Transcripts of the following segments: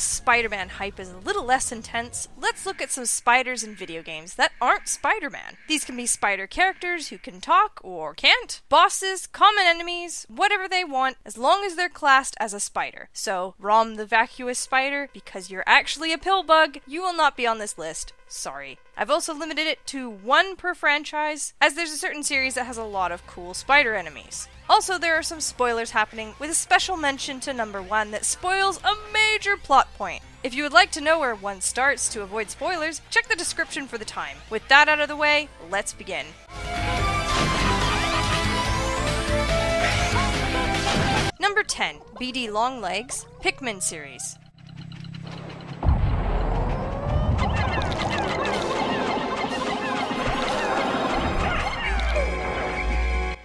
Spider-Man hype is a little less intense, let's look at some spiders in video games that aren't Spider-Man. These can be spider characters who can talk or can't, bosses, common enemies, whatever they want, as long as they're classed as a spider. So, Rom the vacuous spider, because you're actually a pill bug, you will not be on this list. Sorry. I've also limited it to 1 per franchise, as there's a certain series that has a lot of cool spider enemies. Also, there are some spoilers happening, with a special mention to number 1 that spoils a major plot point. If you would like to know where 1 starts to avoid spoilers, check the description for the time. With that out of the way, let's begin. Number 10, BD Longlegs, Pikmin series.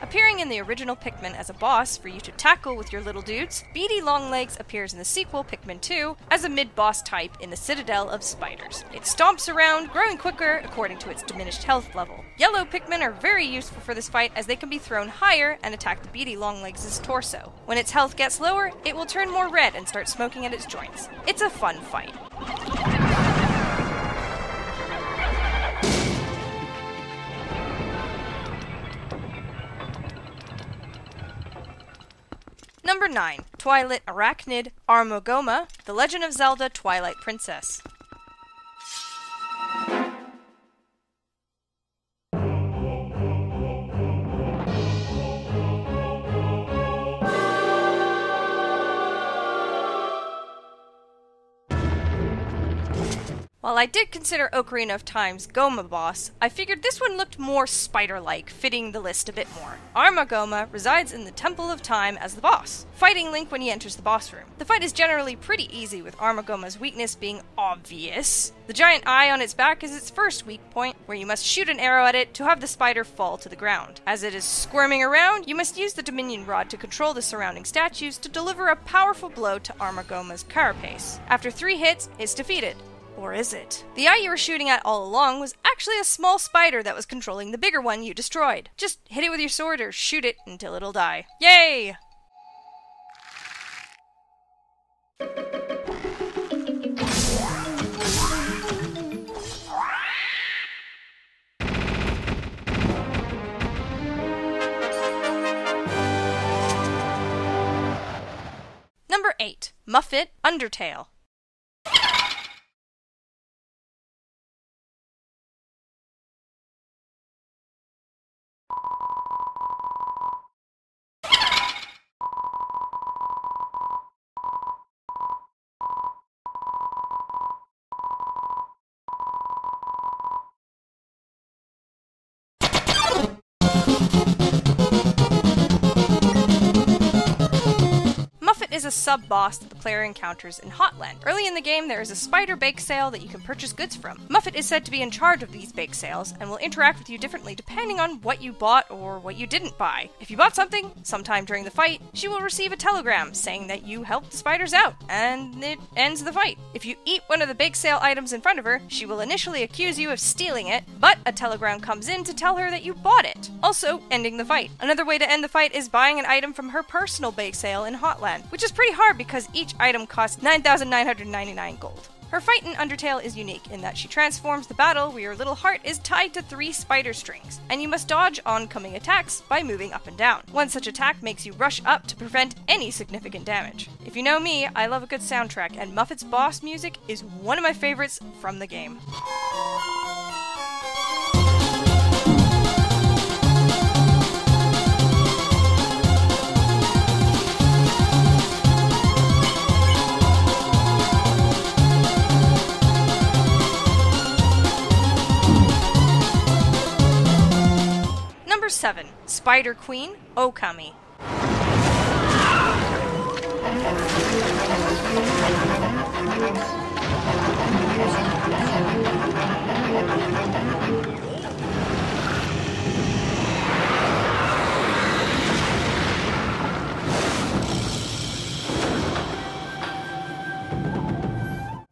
Appearing in the original Pikmin as a boss for you to tackle with your little dudes, BD Longlegs appears in the sequel Pikmin 2 as a mid-boss type in the Citadel of Spiders. It stomps around, growing quicker according to its diminished health level. Yellow Pikmin are very useful for this fight as they can be thrown higher and attack the BD Longlegs' torso. When its health gets lower, it will turn more red and start smoking at its joints. It's a fun fight. Number 9, Twilight Arachnid Armogoma, The Legend of Zelda Twilight Princess. While I did consider Ocarina of Time's Goma boss, I figured this one looked more spider-like, fitting the list a bit more. Armagoma resides in the Temple of Time as the boss, fighting Link when he enters the boss room. The fight is generally pretty easy, with Armagoma's weakness being obvious. The giant eye on its back is its first weak point, where you must shoot an arrow at it to have the spider fall to the ground. As it is squirming around, you must use the Dominion Rod to control the surrounding statues to deliver a powerful blow to Armagoma's carapace. After 3 hits, it's defeated. Or is it? The eye you were shooting at all along was actually a small spider that was controlling the bigger one you destroyed. Just hit it with your sword or shoot it until it'll die. Yay! Number 8, Muffet Undertale. Is a sub-boss that the player encounters in Hotland. Early in the game, there is a spider bake sale that you can purchase goods from. Muffet is said to be in charge of these bake sales, and will interact with you differently depending on what you bought or what you didn't buy. If you bought something, sometime during the fight, she will receive a telegram saying that you helped the spiders out, and it ends the fight. If you eat one of the bake sale items in front of her, she will initially accuse you of stealing it, but a telegram comes in to tell her that you bought it, also ending the fight. Another way to end the fight is buying an item from her personal bake sale in Hotland, which is pretty hard because each item costs 9,999 gold. Her fight in Undertale is unique in that she transforms the battle where your little heart is tied to 3 spider strings, and you must dodge oncoming attacks by moving up and down. One such attack makes you rush up to prevent any significant damage. If you know me, I love a good soundtrack, and Muffet's boss music is one of my favorites from the game. Number 7, Spider Queen Okami.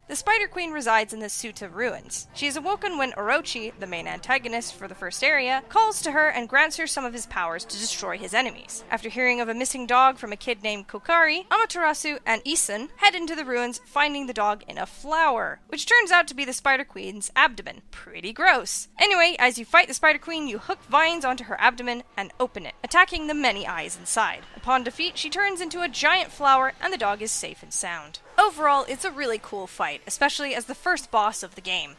The Spider Queen resides in the Suta ruins. She is awoken when Orochi, the main antagonist for the first area, calls to her and grants her some of his powers to destroy his enemies. After hearing of a missing dog from a kid named Kokari, Amaterasu and Isun head into the ruins, finding the dog in a flower, which turns out to be the Spider Queen's abdomen. Pretty gross. Anyway, as you fight the Spider Queen, you hook vines onto her abdomen and open it, attacking the many eyes inside. Upon defeat, she turns into a giant flower and the dog is safe and sound. Overall, it's a really cool fight, especially as the first boss of the game.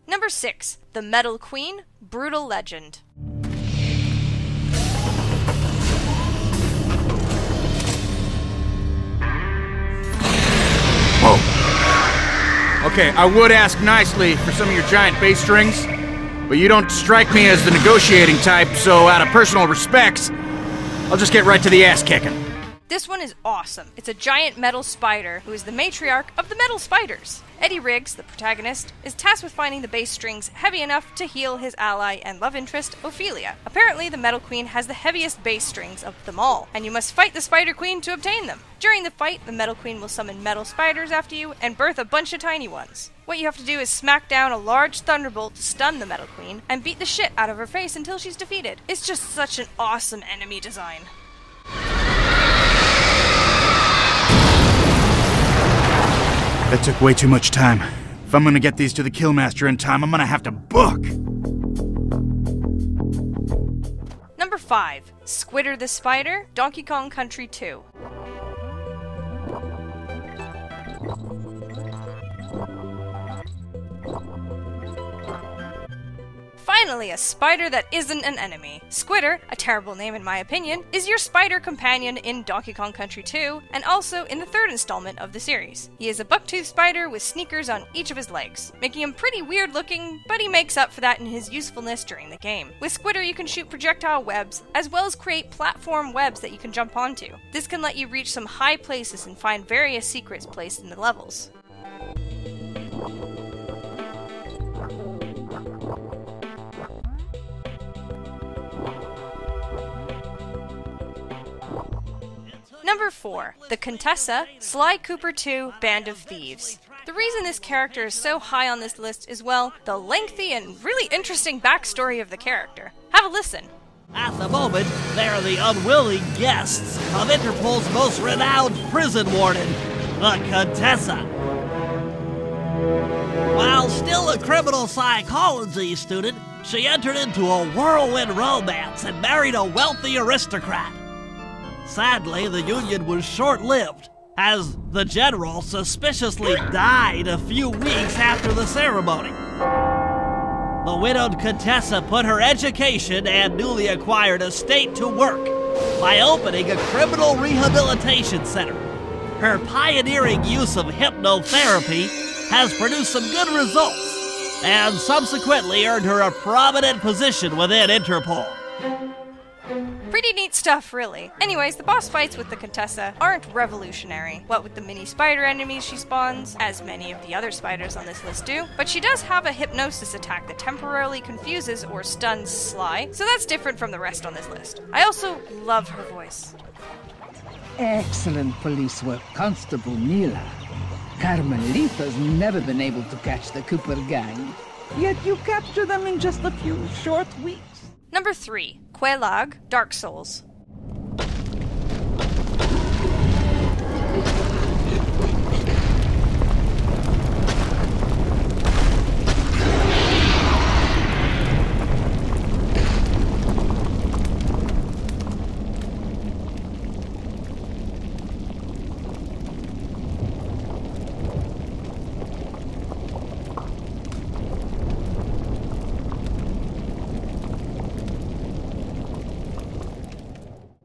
Number 6. The Metal Queen, Brutal Legend. Whoa. Okay, I would ask nicely for some of your giant bass strings, but you don't strike me as the negotiating type, so out of personal respects, I'll just get right to the ass kicking. This one is awesome. It's a giant metal spider who is the matriarch of the metal spiders. Eddie Riggs, the protagonist, is tasked with finding the bass strings heavy enough to heal his ally and love interest, Ophelia. Apparently, the Metal Queen has the heaviest bass strings of them all, and you must fight the Spider Queen to obtain them. During the fight, the Metal Queen will summon metal spiders after you and birth a bunch of tiny ones. What you have to do is smack down a large thunderbolt to stun the Metal Queen and beat the shit out of her face until she's defeated. It's just such an awesome enemy design. That took way too much time. If I'm gonna get these to the Killmaster in time, I'm gonna have to book! Number 5. Squidder the Spider, Donkey Kong Country 2. Finally, a spider that isn't an enemy. Squidder, a terrible name in my opinion, is your spider companion in Donkey Kong Country 2, and also in the third installment of the series. He is a buck-toothed spider with sneakers on each of his legs, making him pretty weird looking, but he makes up for that in his usefulness during the game. With Squidder you can shoot projectile webs, as well as create platform webs that you can jump onto. This can let you reach some high places and find various secrets placed in the levels. Number 4. The Contessa, Sly Cooper 2, Band of Thieves. The reason this character is so high on this list is, well, the lengthy and really interesting backstory of the character. Have a listen. At the moment, they are the unwilling guests of Interpol's most renowned prison warden, the Contessa. While still a criminal psychology student, she entered into a whirlwind romance and married a wealthy aristocrat. Sadly, the union was short-lived, as the general suspiciously died a few weeks after the ceremony. The widowed Contessa put her education and newly acquired estate to work by opening a criminal rehabilitation center. Her pioneering use of hypnotherapy has produced some good results, and subsequently earned her a prominent position within Interpol. Pretty neat stuff, really. Anyways, the boss fights with the Contessa aren't revolutionary, what with the mini spider enemies she spawns, as many of the other spiders on this list do, but she does have a hypnosis attack that temporarily confuses or stuns Sly, so that's different from the rest on this list. I also love her voice. Excellent police work, Constable Mila. Carmelita's never been able to catch the Cooper gang, yet you capture them in just a few short weeks. Number 3. Quelag, Dark Souls.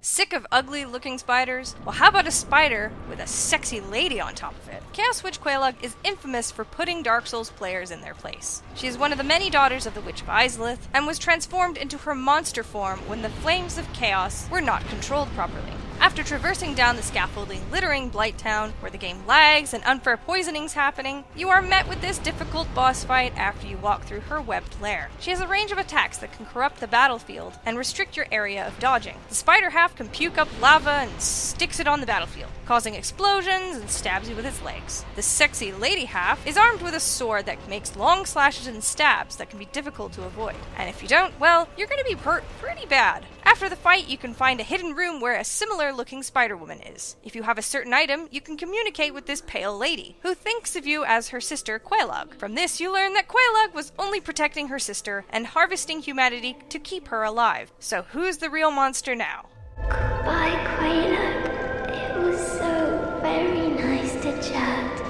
Sick of ugly-looking spiders? Well, how about a spider with a sexy lady on top of it? Chaos Witch Quelag is infamous for putting Dark Souls players in their place. She is one of the many daughters of the Witch of Izalith, and was transformed into her monster form when the flames of chaos were not controlled properly. After traversing down the scaffolding littering Blighttown, where the game lags and unfair poisoning's happening, you are met with this difficult boss fight after you walk through her webbed lair. She has a range of attacks that can corrupt the battlefield and restrict your area of dodging. The spider half can puke up lava and sticks it on the battlefield, causing explosions and stabs you with its legs. The sexy lady half is armed with a sword that makes long slashes and stabs that can be difficult to avoid. And if you don't, well, you're gonna be hurt pretty bad. After the fight, you can find a hidden room where a similar looking Spider-Woman is. If you have a certain item, you can communicate with this pale lady, who thinks of you as her sister Quelaag. From this, you learn that Quelaag was only protecting her sister and harvesting humanity to keep her alive. So who's the real monster now? Goodbye, Quelaag. It was so very nice to chat.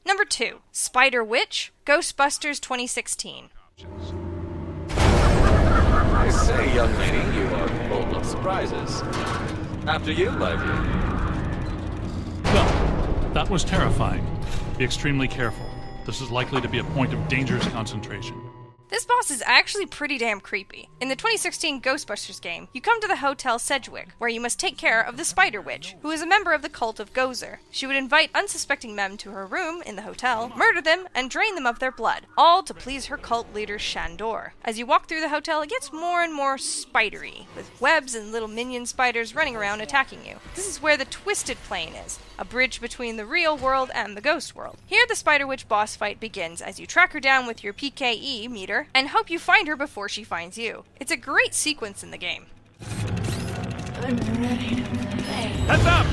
Number 2. Spider Witch, Ghostbusters 2016. I say, young lady, you are full of surprises. After you, my dear. Well, that was terrifying. Be extremely careful. This is likely to be a point of dangerous concentration. This boss is actually pretty damn creepy. In the 2016 Ghostbusters game, you come to the Hotel Sedgwick, where you must take care of the Spider Witch, who is a member of the cult of Gozer. She would invite unsuspecting men to her room in the hotel, murder them, and drain them of their blood, all to please her cult leader Shandor. As you walk through the hotel, it gets more and more spidery, with webs and little minion spiders running around attacking you. This is where the Twisted Plane is, a bridge between the real world and the ghost world. Here the Spider Witch boss fight begins as you track her down with your PKE meter and hope you find her before she finds you. It's a great sequence in the game. I'm ready to play. Heads up!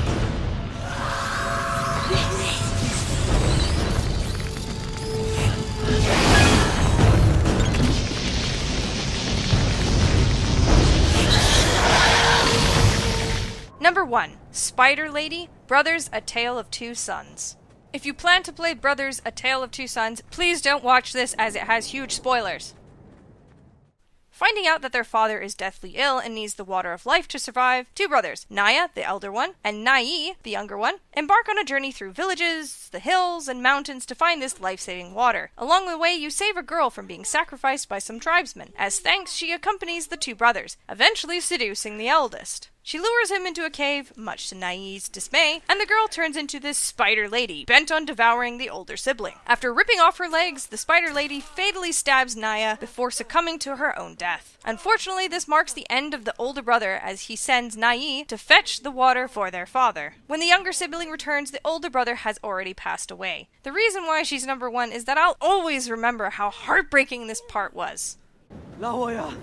Number 1. Spider Lady, Brothers: A Tale of Two Sons. If you plan to play Brothers: A Tale of Two Sons, please don't watch this as it has huge spoilers. Finding out that their father is deathly ill and needs the water of life to survive, two brothers, Naya, the elder one, and Nai, the younger one, embark on a journey through villages, the hills, and mountains to find this life-saving water. Along the way, you save a girl from being sacrificed by some tribesmen. As thanks, she accompanies the two brothers, eventually seducing the eldest. She lures him into a cave, much to Nai's dismay, and the girl turns into this spider lady, bent on devouring the older sibling. After ripping off her legs, the spider lady fatally stabs Naya before succumbing to her own death. Unfortunately, this marks the end of the older brother as he sends Nai to fetch the water for their father. When the younger sibling returns, the older brother has already passed away. The reason why she's number 1 is that I'll always remember how heartbreaking this part was. La Hoya.